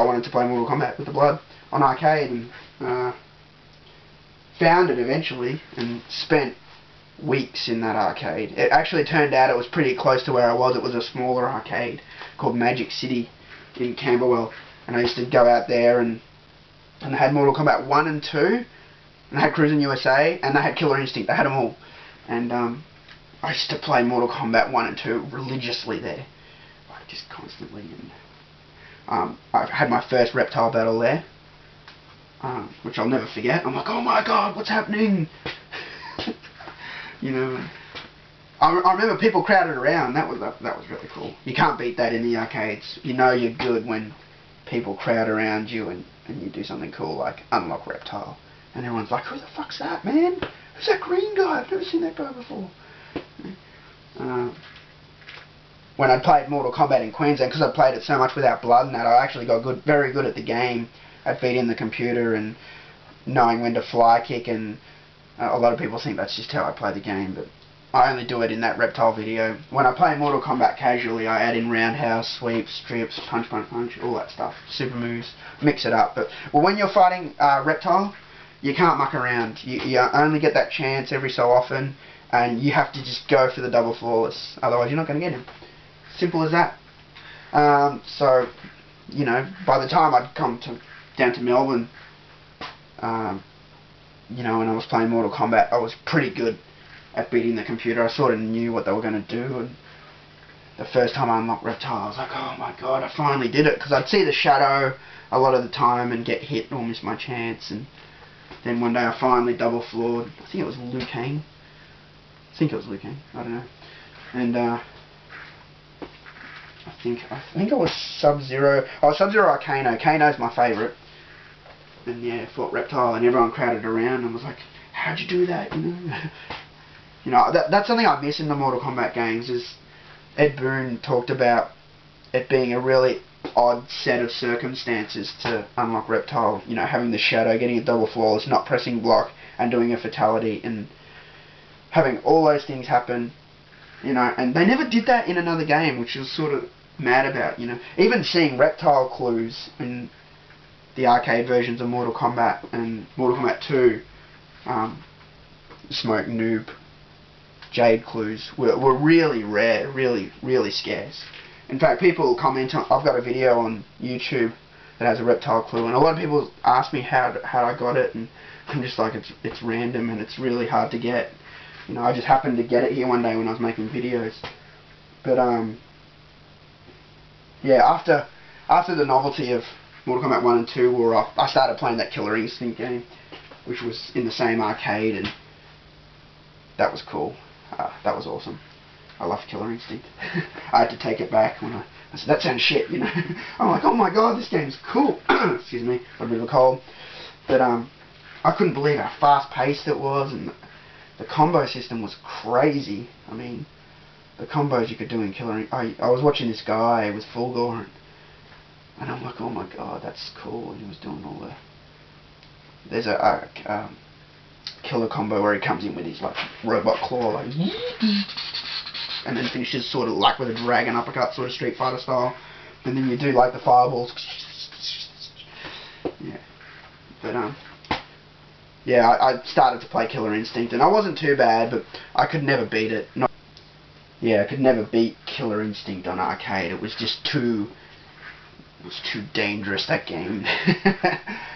I wanted to play Mortal Kombat with the blood on arcade, and found it eventually and spent weeks in that arcade. It actually turned out it was pretty close to where I was. It was a smaller arcade called Magic City in Camberwell, and I used to go out there, and they had Mortal Kombat 1 and 2, and they had Cruis'n USA, and they had Killer Instinct. They had them all. And I used to play Mortal Kombat 1 and 2 religiously there, like just constantly. And I had my first reptile battle there, which I'll never forget. I'm like, oh my god, what's happening? You know, I remember people crowded around. That was really cool. You can't beat that in the arcades. You know you're good when people crowd around you and you do something cool like unlock reptile, and everyone's like, who the fuck's that, man? Who's that green guy? I've never seen that guy before. When I played Mortal Kombat in Queensland, because I played it so much without blood and that, I actually got very good at the game, at beating the computer and knowing when to fly kick, and a lot of people think that's just how I play the game, but I only do it in that reptile video. When I play Mortal Kombat casually, I add in roundhouse, sweeps, strips, punch, all that stuff, super moves, mix it up. But when you're fighting reptile, you can't muck around. You only get that chance every so often, and you have to just go for the double flawless, otherwise you're not going to get him. Simple as that. So, you know, by the time I'd come down to Melbourne, you know, when I was playing Mortal Kombat, I was pretty good at beating the computer. I sort of knew what they were going to do, and the first time I unlocked Reptile, I was like, oh my god, I finally did it, because I'd see the shadow a lot of the time and get hit or miss my chance, and then one day I finally double floored. I think it was Liu Kang. I don't know. And I think I was Sub-Zero. Oh, Sub-Zero or Kano. Kano's my favourite. And yeah, fought Reptile, and everyone crowded around and was like, how'd you do that? You know, you know, that's something I miss in the Mortal Kombat games. Is Ed Boon talked about it being a really odd set of circumstances to unlock Reptile. You know, having the shadow, getting a double flawless, not pressing block, and doing a fatality, and having all those things happen. You know, and they never did that in another game, which I was sort of mad about. You know, even seeing Reptile clues in the arcade versions of Mortal Kombat and Mortal Kombat 2, Smoke, Noob, Jade clues were really rare, really scarce. In fact, people comment on, I've got a video on YouTube that has a Reptile clue, and a lot of people ask me how I got it, and I'm just like, it's random and it's really hard to get. You know, I just happened to get it here one day when I was making videos. But yeah, after the novelty of Mortal Kombat 1 and 2 wore off, I started playing that Killer Instinct game, which was in the same arcade, and that was cool. That was awesome. I loved Killer Instinct. I had to take it back when I said, that sounds shit, you know. I'm like, oh my god, this game's cool. Excuse me, got a bit of a cold. But I couldn't believe how fast-paced it was, and the combo system was crazy. I mean, the combos you could do in Killer Instinct. I was watching this guy with Fulgor, and I'm like, oh my god, that's cool. And he was doing all the... There's a killer combo where he comes in with his like robot claw, like, and then finishes sort of like with a dragon uppercut, sort of Street Fighter style. And then you do like the fireballs. Yeah. But yeah, I started to play Killer Instinct, and I wasn't too bad, but I could never beat it. I could never beat Killer Instinct on arcade. It was just too dangerous, that game.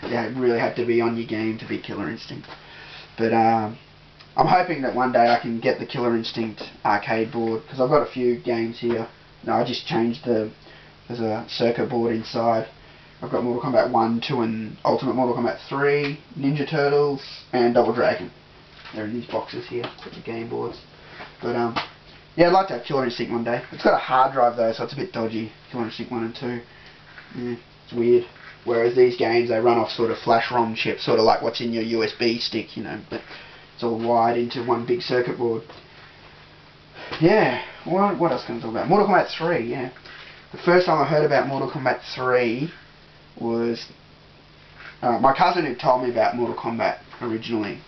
Yeah, it really had to be on your game to beat Killer Instinct. But I'm hoping that one day I can get the Killer Instinct arcade board, because I've got a few games here. No, I just changed there's a circuit board inside. I've got Mortal Kombat 1, 2 and Ultimate Mortal Kombat 3, Ninja Turtles and Double Dragon. They're in these boxes here with the game boards. But yeah, I'd like to have Killer Instinct one day. It's got a hard drive though, so it's a bit dodgy. Killer Instinct 1 and 2. Yeah, it's weird. Whereas these games, they run off sort of flash ROM chips, sort of like what's in your USB stick, you know, but it's all wired into one big circuit board. Yeah, what else can I talk about? Mortal Kombat 3, yeah. The first time I heard about Mortal Kombat 3 was my cousin who told me about Mortal Kombat originally,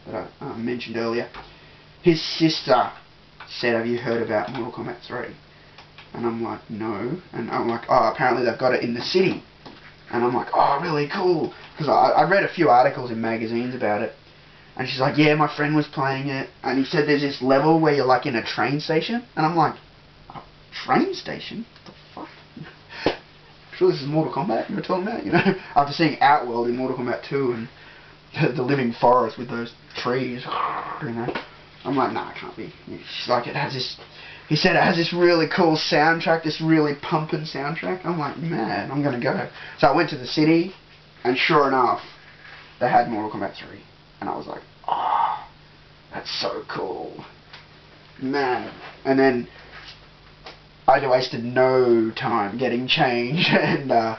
that I mentioned earlier. His sister said, have you heard about Mortal Kombat 3? And I'm like, no. And I'm like, oh, apparently they've got it in the city. And I'm like, oh, really cool. Because I read a few articles in magazines about it. And she's like, yeah, my friend was playing it. And he said there's this level where you're like in a train station. And I'm like, a train station? What the fuck? Sure this is Mortal Kombat you were talking about, you know? After seeing Outworld in Mortal Kombat 2 and the living forest with those trees, you know. I'm like, nah, it can't be. She's like, it has this... He said it has this really cool soundtrack, this really pumping soundtrack. I'm like, man, I'm going to go. So I went to the city, and sure enough, they had Mortal Kombat 3. And I was like, oh, that's so cool. Man. And then I wasted no time getting change and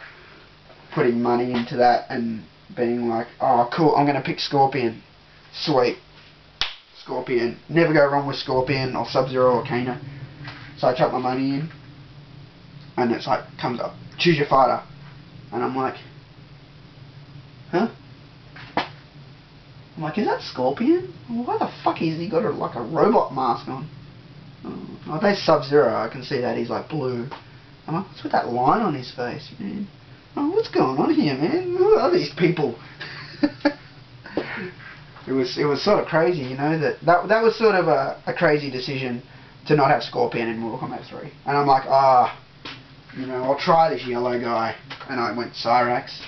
putting money into that and being like, oh, cool, I'm going to pick Scorpion. Sweet. Scorpion. Never go wrong with Scorpion or Sub-Zero or Kano. So I chuck my money in, and it's like, comes up, choose your fighter. And I'm like, huh? I'm like, is that Scorpion? Why the fuck has he got like a robot mask on? Oh, if there's Sub-Zero, I can see that he's like blue. I'm like, what's with that line on his face, man? Oh, what's going on here, man? Who are these people? It was sort of crazy, you know, that was sort of a crazy decision to not have Scorpion in Mortal Kombat 3. And I'm like, you know, I'll try this yellow guy. And I went Cyrax.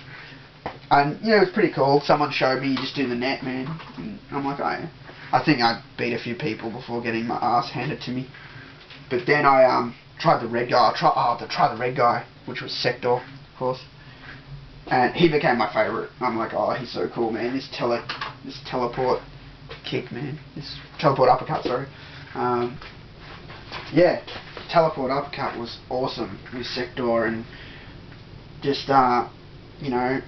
And, you know, it was pretty cool. Someone showed me, you just do the net, man. And I'm like, I think I beat a few people before getting my ass handed to me. But then I tried the red guy. I tried the red guy, which was Sector, of course. And he became my favourite. I'm like, oh, he's so cool, man. This teleport kick, man. This teleport uppercut, sorry. Yeah, teleport uppercut was awesome with Sector and just, you know,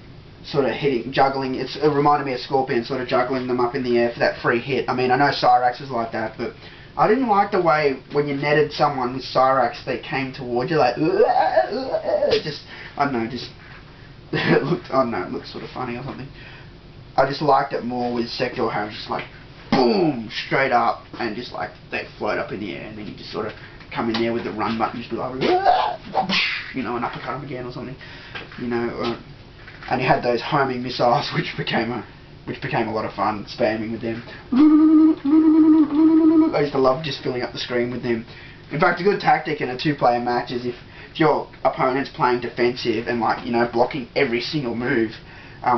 sort of juggling. It reminded me of Scorpion, sort of juggling them up in the air for that free hit. I mean, I know Cyrax was like that, but I didn't like the way when you netted someone with Cyrax, they came towards you like, just, I don't know, just, it looked sort of funny or something. I just liked it more with Sector, how it was just like, boom, straight up, and just like, they'd float up in the air, and then you just sort of come in there with the run button, just be like, you know, and uppercut him again or something, you know, and you had those homing missiles, which became a lot of fun, spamming with them. I used to love just filling up the screen with them. In fact, a good tactic in a two-player match is if your opponent's playing defensive and, like, you know, blocking every single move,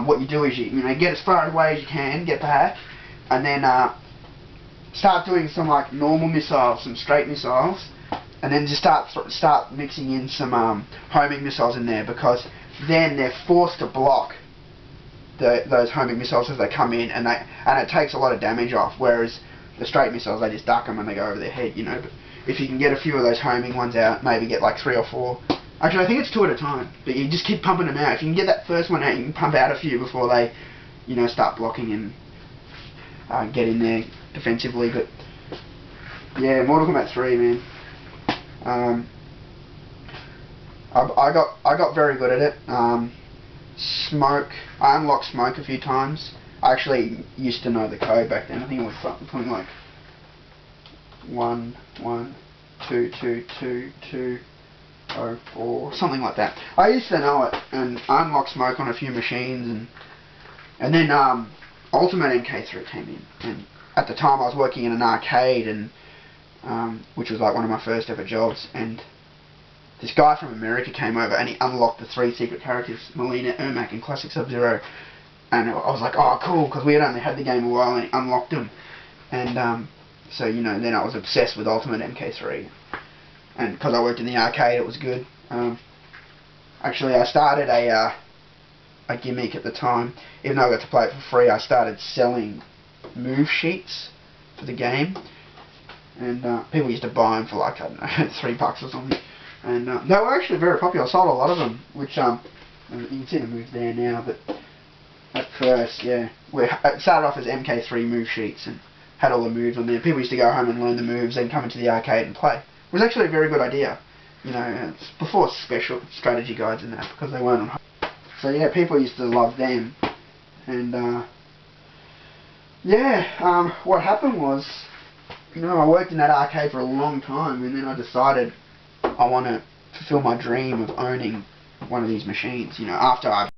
what you do is you know, get as far away as you can, get back, and then start doing some like normal missiles, some straight missiles, and then just start mixing in some homing missiles in there, because then they're forced to block those homing missiles as they come in, and it takes a lot of damage off. Whereas the straight missiles, they just duck them and they go over their head, you know. But if you can get a few of those homing ones out, maybe get like 3 or 4. Actually, I think it's 2 at a time, but you just keep pumping them out. If you can get that first one out, you can pump out a few before they, you know, start blocking and get in there defensively. But yeah, Mortal Kombat 3, man. I got very good at it. Smoke, I unlocked Smoke a few times. I actually used to know the code back then. I think it was something like 1 1 2 2 2 2 0 4, something like that. I used to know it, and I unlocked Smoke on a few machines, and then Ultimate MK3 came in, and at the time I was working in an arcade, and which was like one of my first ever jobs, and this guy from America came over and he unlocked the 3 secret characters, Melina, Ermac and Classic Sub-Zero, and I was like, oh cool, because we had only had the game a while and he unlocked them, and so, you know, then I was obsessed with Ultimate MK3, and because I worked in the arcade, it was good. Actually, I started a gimmick at the time. Even though I got to play it for free, I started selling move sheets for the game, and people used to buy them for like, I don't know, $3 or something, and they were actually very popular. I sold a lot of them, which you can see the moves there now, but at first, yeah, it started off as MK3 move sheets and had all the moves on there. People used to go home and learn the moves, then come into the arcade and play. It was actually a very good idea, you know. It's before special strategy guides and that, because they weren't on home. So yeah, people used to love them, and yeah, what happened was, you know, I worked in that arcade for a long time, and then I decided I want to fulfill my dream of owning one of these machines, you know, after I've